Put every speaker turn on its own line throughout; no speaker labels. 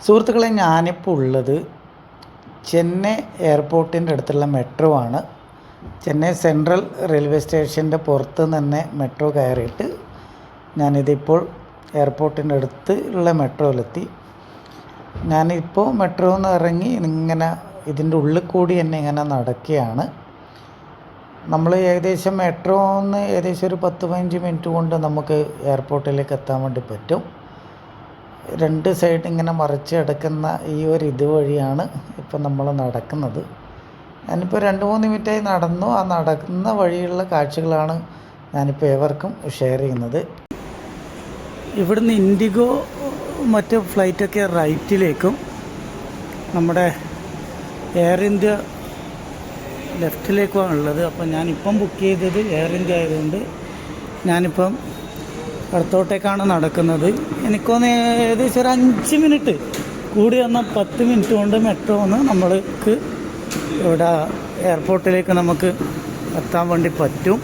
സുഹൃത്തുക്കളെ, ഞാനിപ്പോൾ ഉള്ളത് ചെന്നൈ എയർപോർട്ടിൻ്റെ അടുത്തുള്ള മെട്രോ ആണ്. ചെന്നൈ സെൻട്രൽ റെയിൽവേ സ്റ്റേഷൻ്റെ പുറത്ത് തന്നെ മെട്രോ കയറിയിട്ട് ഞാനിതിപ്പോൾ എയർപോർട്ടിൻ്റെ അടുത്ത് ഉള്ള മെട്രോയിലെത്തി. ഞാനിപ്പോൾ മെട്രോയിൽ നിന്ന് ഇറങ്ങി ഇങ്ങനെ ഇതിൻ്റെ ഉള്ളിൽ കൂടി തന്നെ ഇങ്ങനെ നടക്കുകയാണ്. നമ്മൾ ഏകദേശം മെട്രോന്ന് ഏകദേശം ഒരു 10-15 മിനിറ്റ് കൊണ്ട് നമുക്ക് എയർപോർട്ടിലേക്ക് എത്താൻ വേണ്ടി പറ്റും. രണ്ട് സൈഡ് ഇങ്ങനെ മറിച്ച് കിടക്കുന്ന ഈ ഒരു ഇതുവഴിയാണ് ഇപ്പം നമ്മൾ നടക്കുന്നത്. ഞാനിപ്പോൾ 2-3 മിനിറ്റായി നടന്നു. ആ നടക്കുന്ന വഴിയുള്ള കാഴ്ചകളാണ് ഞാനിപ്പോൾ ഏവർക്കും ഷെയർ ചെയ്യുന്നത്. ഇവിടുന്ന് ഇൻഡിഗോ മറ്റ് ഫ്ലൈറ്റൊക്കെ റൈറ്റിലേക്കും നമ്മുടെ എയർ ഇന്ത്യ ലെഫ്റ്റിലേക്കുമാണ് ഉള്ളത്. അപ്പം ഞാനിപ്പം ബുക്ക് ചെയ്തത് എയർ ഇന്ത്യ ആയതുകൊണ്ട് ഞാനിപ്പം അടുത്തോട്ടേക്കാണ് നടക്കുന്നത്. എനിക്കൊന്ന് ഏകദേശം ഒരു 5 മിനിറ്റ് കൂടി വന്നാൽ 10 മിനിറ്റ് കൊണ്ട് മെട്രോന്ന് നമ്മൾക്ക് ഇവിടെ എയർപോർട്ടിലേക്ക് നമുക്ക് എത്താൻ വേണ്ടി പറ്റും.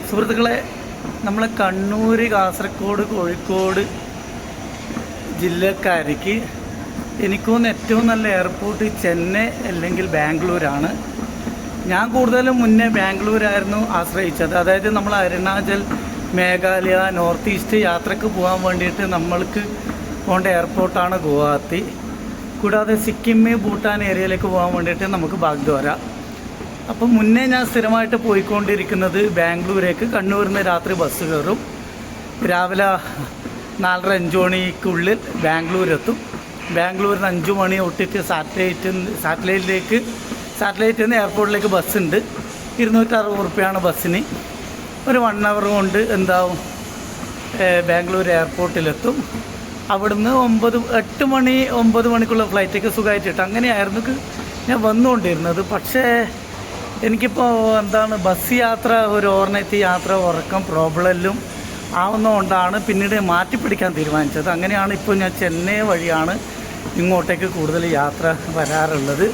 സുഹൃത്തുക്കളെ, നമ്മൾ കണ്ണൂർ, കാസർഗോഡ്, കോഴിക്കോട് ജില്ലക്കാർക്ക് എനിക്കൊന്ന് ഏറ്റവും നല്ല എയർപോർട്ട് ചെന്നൈ അല്ലെങ്കിൽ ബാംഗ്ലൂരാണ്. ഞാൻ കൂടുതലും മുന്നേ ബാംഗ്ലൂരായിരുന്നു ആശ്രയിച്ചത്. അതായത് നമ്മൾ അരുണാചൽ, മേഘാലയ, നോർത്ത് ഈസ്റ്റ് യാത്രക്ക് പോകാൻ വേണ്ടിയിട്ട് നമ്മൾക്ക് പോകേണ്ട എയർപോർട്ടാണ് ഗുവാഹത്തി. കൂടാതെ സിക്കിം, ഭൂട്ടാൻ ഏരിയയിലേക്ക് പോകാൻ വേണ്ടിയിട്ട് നമുക്ക് ബാഗ്ദ്വാര. അപ്പം മുന്നേ ഞാൻ സ്ഥിരമായിട്ട് പോയിക്കൊണ്ടിരിക്കുന്നത് ബാംഗ്ലൂരേക്ക്. കണ്ണൂരിൽ നിന്ന് രാത്രി ബസ് കയറും. രാവിലെ 4:30-5 മണിക്കുള്ളിൽ ബാംഗ്ലൂരെത്തും. ബാംഗ്ലൂരിൽ നിന്ന് 5 മണി തൊട്ടിട്ട് സാറ്റലൈറ്റിൽ നിന്ന് എയർപോർട്ടിലേക്ക് ബസ്സുണ്ട്. 260 റുപ്യാണ് ബസ്സിന്. ഒരു 1 അവർ കൊണ്ട് എന്താവും ബാംഗ്ലൂർ എയർപോർട്ടിലെത്തും. അവിടുന്ന് 8 മണി 9 മണിക്കുള്ള ഫ്ലൈറ്റൊക്കെ സുഖമായിട്ട് കിട്ടും. അങ്ങനെയായിരുന്നു ഞാൻ വന്നുകൊണ്ടിരുന്നത്. പക്ഷേ എനിക്കിപ്പോൾ ബസ് യാത്ര, ഒരു ഓവർനൈറ്റ് യാത്ര, ഉറക്കം പ്രോബ്ലം ആവുന്നതുകൊണ്ടാണ് പിന്നീട് മാറ്റിപ്പിടിക്കാൻ തീരുമാനിച്ചത്. അങ്ങനെയാണ് ഇപ്പോൾ ഞാൻ ചെന്നൈ വഴിയാണ് ഇങ്ങോട്ടേക്ക് കൂടുതൽ യാത്ര വരാറുള്ളത്.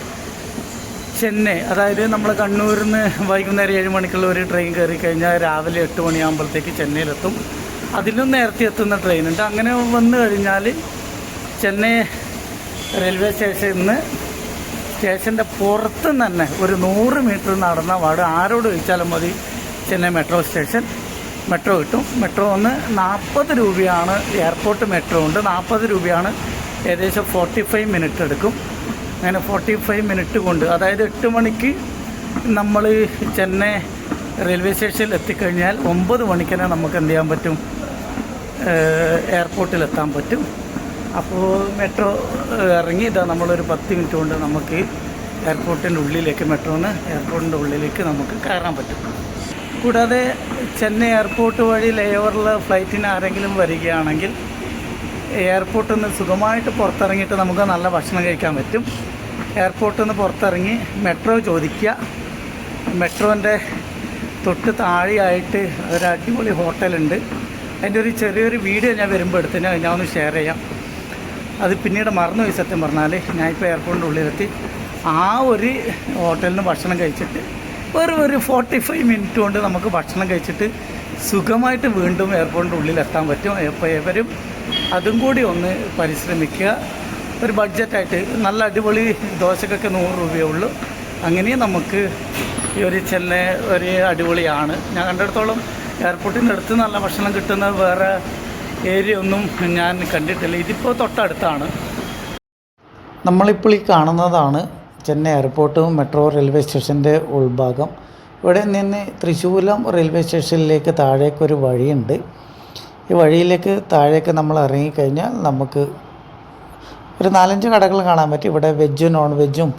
ചെന്നൈ, അതായത് നമ്മൾ കണ്ണൂരിൽ നിന്ന് വൈകുന്നേരം 7 മണിക്കുള്ള ഒരു ട്രെയിൻ കയറി കഴിഞ്ഞാൽ രാവിലെ 8 മണിയാകുമ്പോഴത്തേക്ക് ചെന്നൈയിലെത്തും. അതിലും നേരത്തെ എത്തുന്ന ട്രെയിനുണ്ട്. അങ്ങനെ വന്നു കഴിഞ്ഞാൽ ചെന്നൈ റെയിൽവേ സ്റ്റേഷനിൽ നിന്ന് സ്റ്റേഷൻ്റെ പുറത്ത് തന്നെ ഒരു 100 മീറ്റർ നടന്ന പാട് ആരോട് ചോദിച്ചാലും മതി ചെന്നൈ മെട്രോ സ്റ്റേഷൻ. മെട്രോ കിട്ടും. മെട്രോ ഒന്ന് 40 രൂപയാണ്. എയർപോർട്ട് മെട്രോ ഉണ്ട്, 40 രൂപയാണ്. ഏകദേശം 45 മിനിറ്റ് എടുക്കും. അങ്ങനെ 45 മിനിറ്റ് കൊണ്ട്, അതായത് 8 മണിക്ക് നമ്മൾ ചെന്നൈ റെയിൽവേ സ്റ്റേഷനിൽ എത്തിക്കഴിഞ്ഞാൽ 9 മണിക്ക് തന്നെ നമുക്ക് എന്ത് ചെയ്യാൻ പറ്റും, എയർപോർട്ടിലെത്താൻ പറ്റും. അപ്പോൾ മെട്രോ ഇറങ്ങി നമ്മളൊരു 10 മിനിറ്റ് കൊണ്ട് നമുക്ക് എയർപോർട്ടിൻ്റെ ഉള്ളിലേക്ക്, എയർപോർട്ടിൻ്റെ ഉള്ളിലേക്ക് നമുക്ക് കയറാൻ പറ്റും. കൂടാതെ ചെന്നൈ എയർപോർട്ട് വഴി ലേഓവറിൽ ഫ്ലൈറ്റിന് ആരെങ്കിലും വരികയാണെങ്കിൽ എയർപോർട്ടിൽ നിന്ന് സുഖമായിട്ട് പുറത്തിറങ്ങിയിട്ട് നമുക്ക് നല്ല ഭക്ഷണം കഴിക്കാൻ പറ്റും. എയർപോർട്ടിൽ നിന്ന് പുറത്തിറങ്ങി മെട്രോ ചോദിക്കുക. മെട്രോൻ്റെ തൊട്ട് താഴെയായിട്ട് ഒരു അടിപൊളി ഹോട്ടലുണ്ട്. അതിൻ്റെ ഒരു ചെറിയൊരു വീഡിയോ ഞാൻ വരുമ്പോൾ എടുത്ത് ഞാൻ ഒന്ന് ഷെയർ ചെയ്യാം. അത് പിന്നീട് മറന്നുപോയി സത്യം പറഞ്ഞാൽ. ഞാനിപ്പോൾ എയർപോർട്ടിൻ്റെ ഉള്ളിലെത്തി. ആ ഒരു ഹോട്ടലിൽ നിന്ന് ഭക്ഷണം കഴിച്ചിട്ട് ഒരു 45 മിനിറ്റ് കൊണ്ട് നമുക്ക് ഭക്ഷണം കഴിച്ചിട്ട് സുഖമായിട്ട് വീണ്ടും എയർപോർട്ടിൻ്റെ ഉള്ളിലെത്താൻ പറ്റും. അപ്പോൾ ഏവരും അതും കൂടി ഒന്ന് പരിശ്രമിക്കുക. ഒരു ബഡ്ജറ്റായിട്ട് നല്ല അടിപൊളി ദോശക്കൊക്കെ 100 രൂപയേ ഉള്ളൂ. അങ്ങനെ നമുക്ക് ഈ ഒരു ചെന്നൈ ഒരു അടിപൊളിയാണ്. ഞാൻ കണ്ടിടത്തോളം എയർപോർട്ടിൻ്റെ അടുത്ത് നല്ല ഭക്ഷണം കിട്ടുന്ന വേറെ ഏരിയ ഒന്നും ഞാൻ കണ്ടിട്ടില്ല. ഇതിപ്പോൾ തൊട്ടടുത്താണ്. നമ്മളിപ്പോൾ ഈ കാണുന്നതാണ് ചെന്നൈ എയർപോർട്ടും മെട്രോ റെയിൽവേ സ്റ്റേഷൻ്റെ ഉൾഭാഗം. ഇവിടെ നിന്ന് തൃശ്ശൂലം റെയിൽവേ സ്റ്റേഷനിലേക്ക് താഴേക്കൊരു വഴിയുണ്ട്. ഈ വഴിയിലേക്ക് താഴേക്ക് നമ്മൾ ഇറങ്ങിക്കഴിഞ്ഞാൽ നമുക്ക് ഒരു 4-5 കടകൾ കാണാൻ പറ്റും. ഇവിടെ വെജും നോൺ വെജും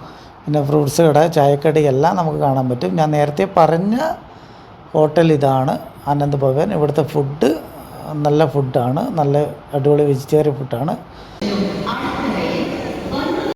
പിന്നെ ഫ്രൂട്ട്സ് കട, ചായക്കട എല്ലാം നമുക്ക് കാണാൻ പറ്റും. ഞാൻ നേരത്തെ പറഞ്ഞ ഹോട്ടൽ ഇതാണ്, ആനന്ദ് ഭവൻ. ഇവിടുത്തെ ഫുഡ് നല്ല ഫുഡാണ്, നല്ല അടിപൊളി വെജിറ്റേറിയൻ ഫുഡാണ്.